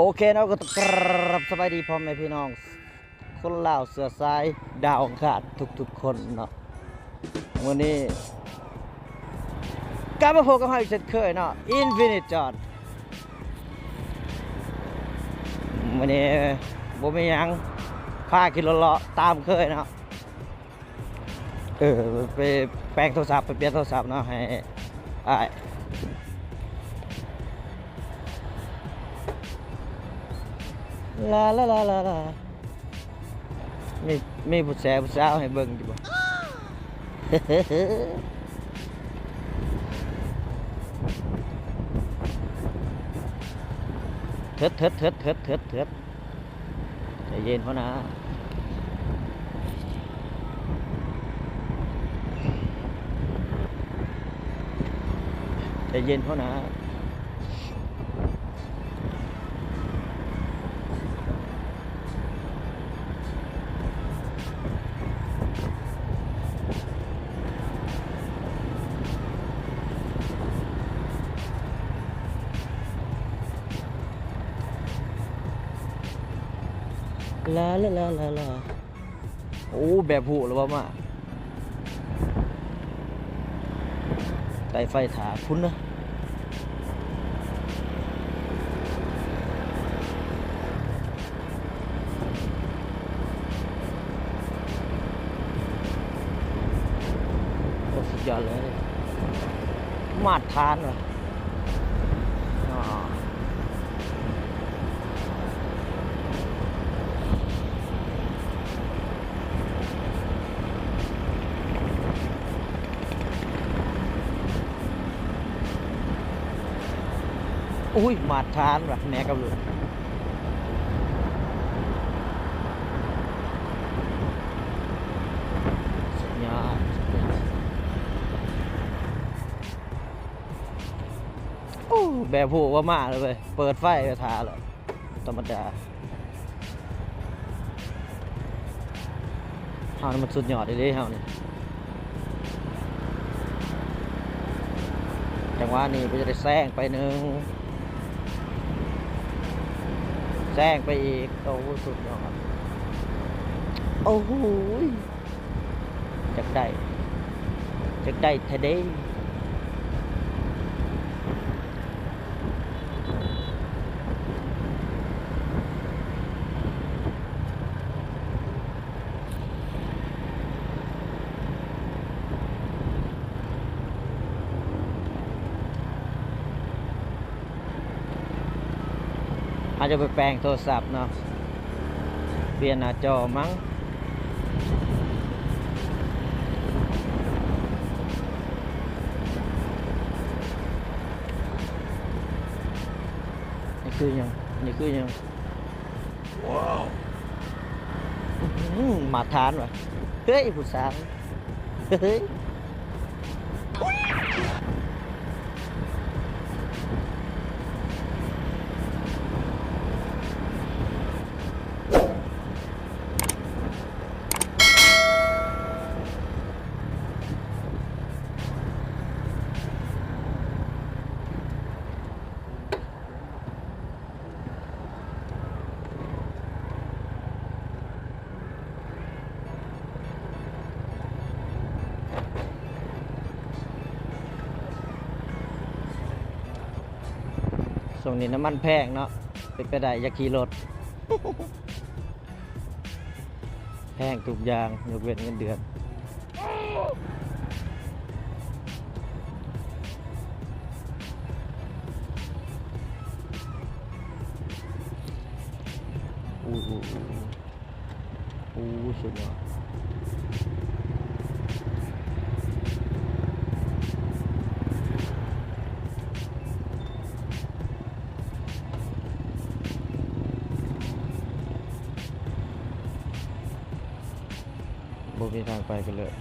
โอเคเนาะก็กรับสบายดีพ่อแม่พี่น้องคนลาวเสือสายดาวองคารทุกคนเนาะวันนี้กลับมาพบกับเราอีกเช่นเคยเนาะอินฟินิตจอดวันนี้บ่มีหยังพากินเลาะตามเคยเนาะไปแปลงโทรศัพท์ไปเปลี่ยนโทรศัพท์เนาะให้อ้ายลามีผู้สาวให้เบิ่งอยู่บ่ เถิดใจเย็นพ่อนะใจเย็นพ่อนะลาโอ้แบบหูหรือว่ามาไต่ไฟถาคุณนะโอ้สุดยอดเลยมาดทานว่ะอุ้ยมาดทานว่ะแม่กับลูกสุดยอดโอ้แบบหูว่ามาเลยเว้ยเปิดไฟก็ทาเลยธรรมดาเฮานี่มันสุดยอดเลยเฮานี่จังหวะนี้ก็จะได้แซงไปหนึ่งแซงไปอีกโอ้สุดยอดโอ้โหจักได้แท้เด้อาจจะไปแปลงโทรศัพท์เนาะเปลี่ยนหน้าจอมั้งนี่คือยังว้าวมาทานว่ะเฮ้ยผู้สาวเฮ้ยส่งนี้น้ำมันแพงเนาะเป็นไปได้อยาขี่รถ แพงทุกอย่างยกเว้นเงินเดือนอู้สุดยอดบ่มีทางไปกันเลย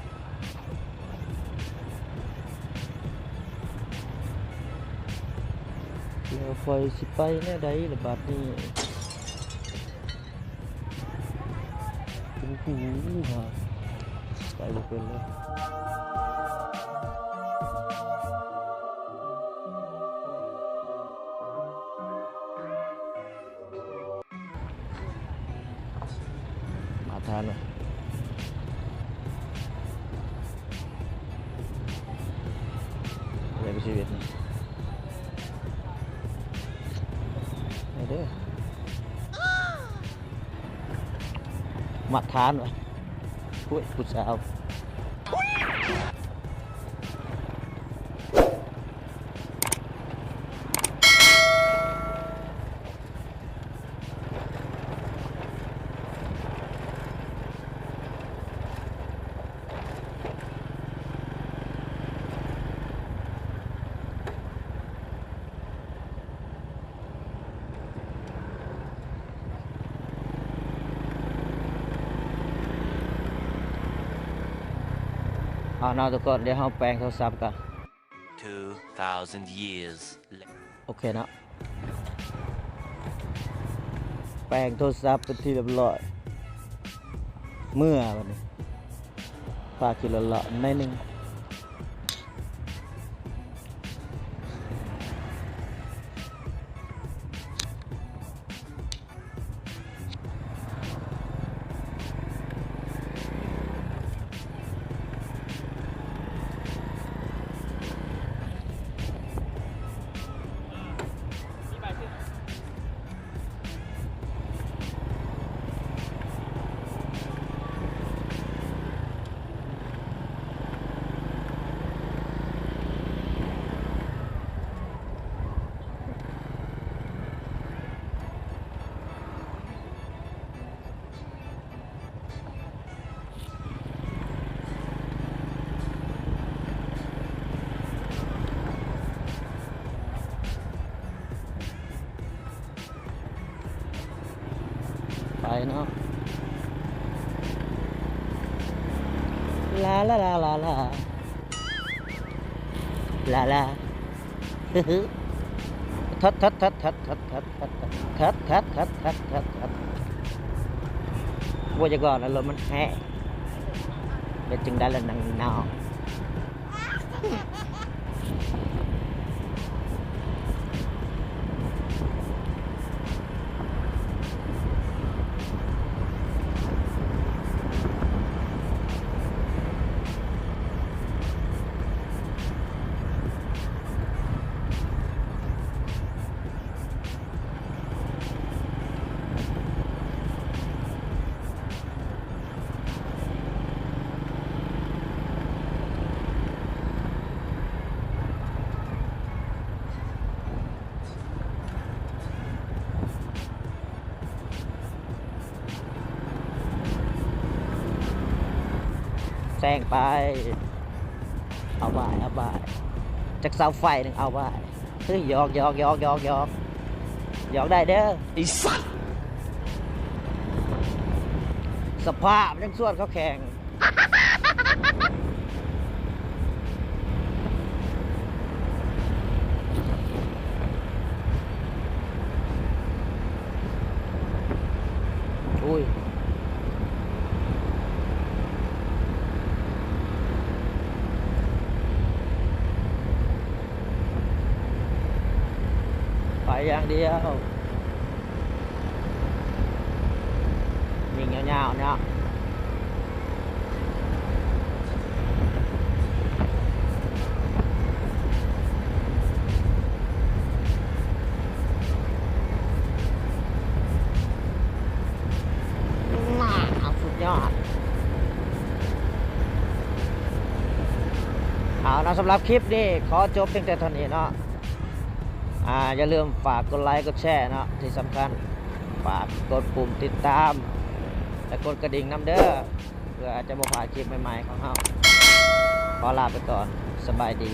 แล้วไฟสิไปแน่ใดละบาดนี้โอ้โหไปบ่เป็นเลย โ ฐานไว้เลยไปชีวิตนี่ไปเด้อมาตรฐานไว้ผู้ผู้สาวเอาเนาะทุกคนเดี๋ยวเราแปลงโทรศัพท์กัน 2,000 years later. โอเคเนาะแปลงโทรศัพท์เป็นที่เรียบร้อยเมื่อวันนี้ฝากกินละในหนึ่งไปเนาะลาลาลาลาลาลาลาทัดทัดทัดทัดทัดทัดทัดทัดทัดทัดทัดทัดทัดว่าจะก่อนแล้วรถมันแห้งเดี๋ยวจึงได้ละนังนาวแซงไปเอาบ่ายเอาบ่ายจากเสาไฟหนึ่งเอาบ่ายเฮ้ยหยอกหยอกหยอกหยอกหยอกหยอกได้เด้อไอ้สัสสภาพยังส่วนเขาแข่งอุ้ยไปอย่างเดียวยิงยาวๆเนี่ยสุดยอดเอานะสำหรับคลิปนี้ขอจบเพียงแต่เท่านี้เนาะอย่าลืมฝากกดไลค์กดแชร์เนาะที่สำคัญฝากกดปุ่มติดตามและกดกระดิ่งน้ำเด้อเพื่อจะบ่พลาดคลิปใหม่ๆของเราขอลาไปก่อนสบายดี